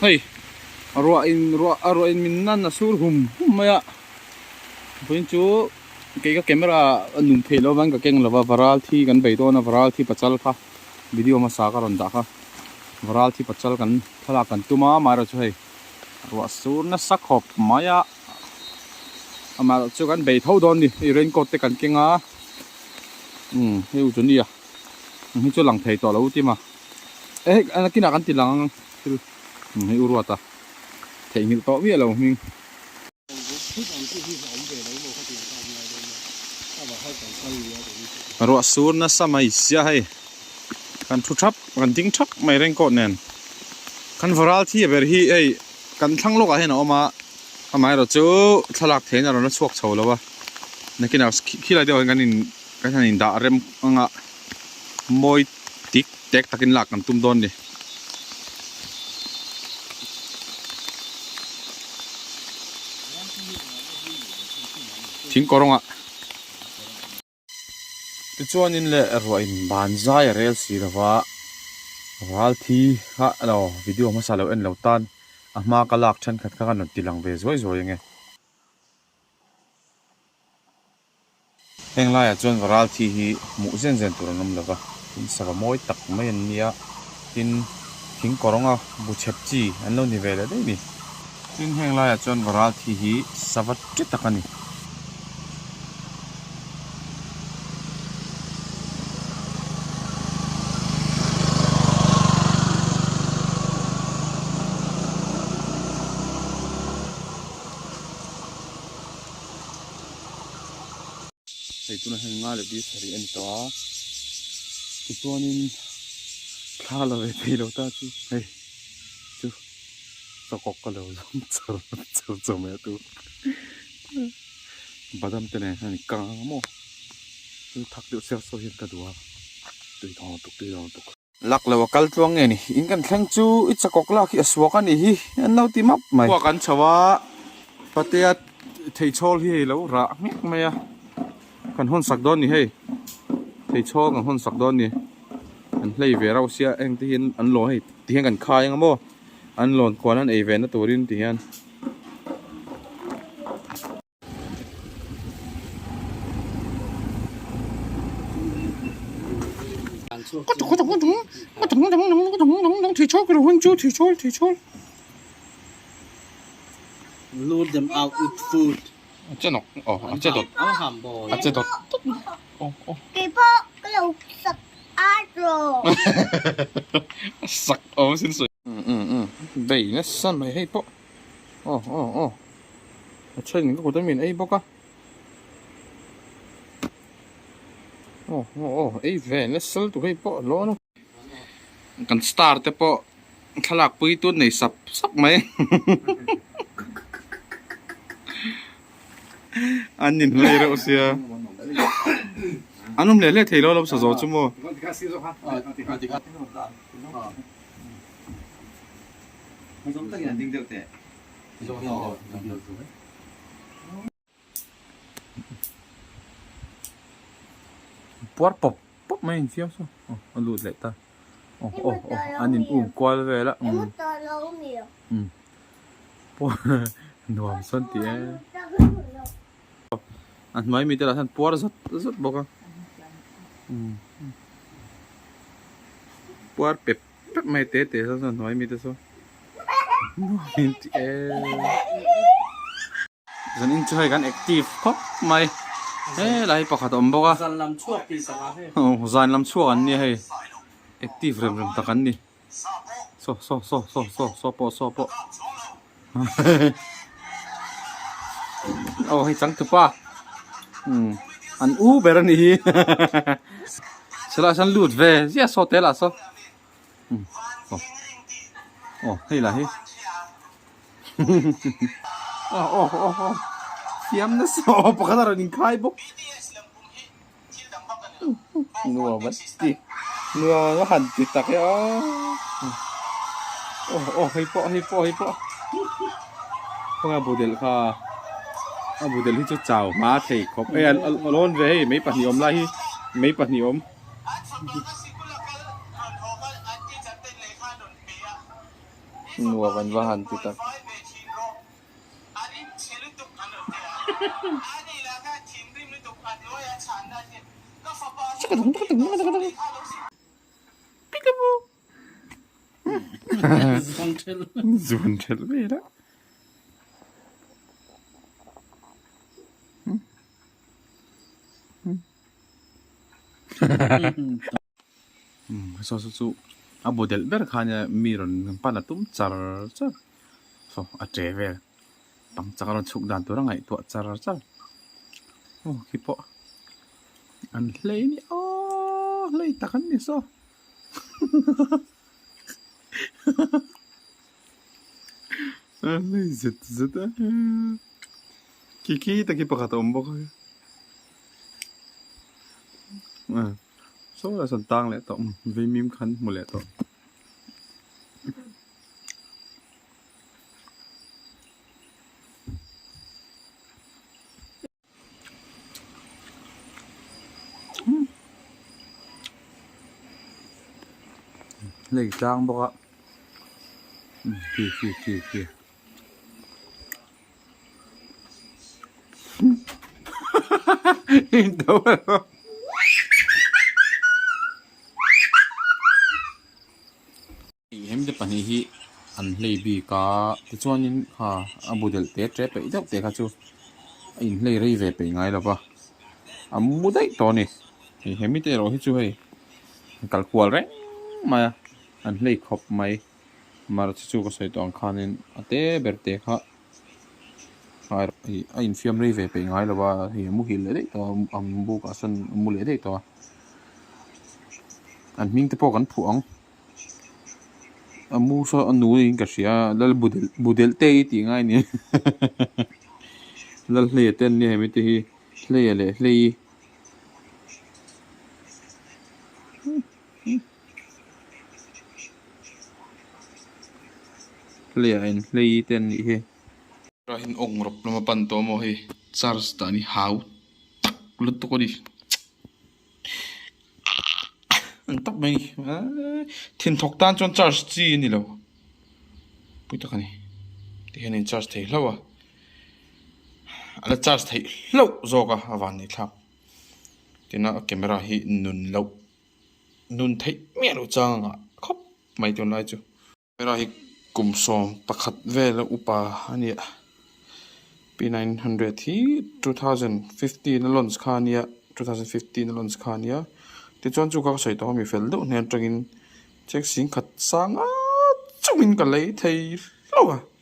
เฮ้ยรัวอินมินนั่นนะสูรหุ่มไม่อะเพื่อนจูเกี่ยวกับแคมราหนุ่มเพลวันก็เก่งแล้วว่า viral ที่กันไปตัวนะ viral ที่ปัจจัลค่ะวิดีโอมาสาการันดาค่ะ viral ที่ปัจจัลกันทลากันตัวมาเราช่วยรัวสูรนะสักขอบมายะมาช่วยกันไปเท่าโดนดิเรนโกเตกันเก่งอ่ะให้อุจนี่อ่ะให้ช่วยหลังไทยต่อแล้วที่มาอันนั้นกินอากันติดหลังให้อุรัวตาไทยหิวต่อเวียเรามิงรัวสูรนะสมัยเสียให้กันทุทับกันดิ้งชักไม่เร่งกดแน่นกันวารัลที่แบบที่กันทั้งโลกให้เนาะมาทำไมเราจูทลักเทนเราเนี่ยชวกโชว์แล้ววะนักกินเอาขี้อะไรเดียวกันนินด่าเริ่มงะมวยติ๊กเต็กตะกินหลักกันตุ้มโดนดิทิ้งกรงอ่ะที่ชวนนี่แหละรวยบานใจเรียลสีแล้วว่ารัลที่ฮะเราวิดีโอมาสาเราเราตันมากลักฉันขัดกันนติลังเวสวยยังไงเฮงไล่จนรัลที่มุเซนตัวนั้นแล้วก็ทินสักมวยตักไม่ยันเนี้ยทิ้งกรงอ่ะบุเชปจีอันนู้นนี่เวลได้นี่ทินเฮงไล่จนรัลที่สวัสดิ์ตักนี่ไอ้ตัวนั้นง่ายเลยดิสรีเอ็นตัวนี้ข้าเลยพี่เราตาจูเฮ้ยจูสกอกกันเลยจำไม่ตัวบาดามเตเนี่ยนี่กลางมั้งจูทักเดือดเสียโซเชียลกันดูอ่ะตีทองตุกลักเลยว่ากัลตัวเงี้ยนี่อินกันแข่งจูอิสกอกลักที่สวกันนี่ฮิอันนู้นที่มับไหมว่ากันชาวาปฏิยัติเทยชอลที่แล้วรักมิกไหมอะกันหุ่นสักดอนนี่เฮ้ยเทยชอกันหุ่นสักดอนนี่อันเล่เวราเสียเองที่เห็นอันโหลให้ที่เห็นกันคายงั้นบ่อันโหลกว่านั้นเอเวนต์ตัวรินที่เห็นก็ถูกเทยชอกันหุ่นจูเทยชอ Lure them out with food. เจ้าหนกอ๋อเจ้าดด เอาหำบ่อย เจ้าดดโอ้พี่พ่อก็เราสักอาโร สักโอ้สิ้นสุดเบย์นะสั่นไม่ให้ปะอ๋อใช่หนึ่งก็ควรจะมีไอ้ปะก็ไอ้แวนนะสั่นตัวให้ปะล้อนะกันสตาร์ทแต่ปะขลักปุยตัวไหนสับไหมอันนี้เลยเราเสียอันนู้นเลยเทเราสะสมชั่วโมงปวดป๊อปไม่เสียสู้อันรูดเลยตาอันนี้กวาดไปแล้วปวดหนวมส้นเตี้ยอันไม่มีแต่ละท่านปวดสุดบอกอ่ะปวดเป็ดไม่เตะสักหน่อยมีแต่ส่วนฉันอินจอยกันแอคทีฟครับไม่ไรปกติผมบอกอ่ะสันลำชั่วปีสมาธิสันลำชั่วอันนี้ให้แอคทีฟเริ่มตะกันนี่โซ่ปอโอ้ให้จังถือป่ะอันเบรนี่ฉลาดฉันลูดเวเสียโซเตล่ะโซให้ละให้เสียมนะโซปกติเราดิ้งคายบุกนัวมันตินัวก็หันติดตักเหรอให้ปอพวกอาบูเดลค่ะอาบูเดลที่จะเจ้ามาเทคครับร้อนเว้ยไม่ปะนิยมไรไม่ปะนิยม ngua van van ti ta zun thel ve da so a bodel ber khanya miron pana tum char char so a treve pang chakaron chuk dan to rangai to char char oh kipo an hlei ni oh hlei takan ni so an hlei zet kiki ta kipo kata umbo ko số là sần tăng lẽ tổng với mím khăn một lẽ tổng lấy trang bọc ạ kìa đâu rồi hem de pani hi an hlei bi ka ti chuanin ha abudel te tre pe deuh te kha chu in hlei rei ve pe ngai lo ba amu dai to ni hi hemi te ro hi chu hei kal kwal re ma an hlei khop mai mar chu ko sei tong khanin ate berte kha har hi in fiam rei ve pe ngai lo ba hi mu hil le dei to bu ka san mu le dei to an ming te po kan phuang amu so anu in ka sia lal budel te ti ngai ni lal hle ten ni hemi te hi hle le hle hle in hle ten ni he rahin ong rop lama pan to mo hi charge ta ni hau tak lut to ko di an tak mai thin thok tan chon charge chi ni lo pui ta khani ti hen charge thei lo ala charge thei lo zo ka awan ni thap tina camera hi nun thei me lo changa khop mai ton lai chu camera hi kum som pakhat ve la upa ani P900 hi 2015 na launch khania 2015 na launch khania ti chuan chu ka sei to mi fel do nen tangin check sing khat sang a chumin ka lei thei lo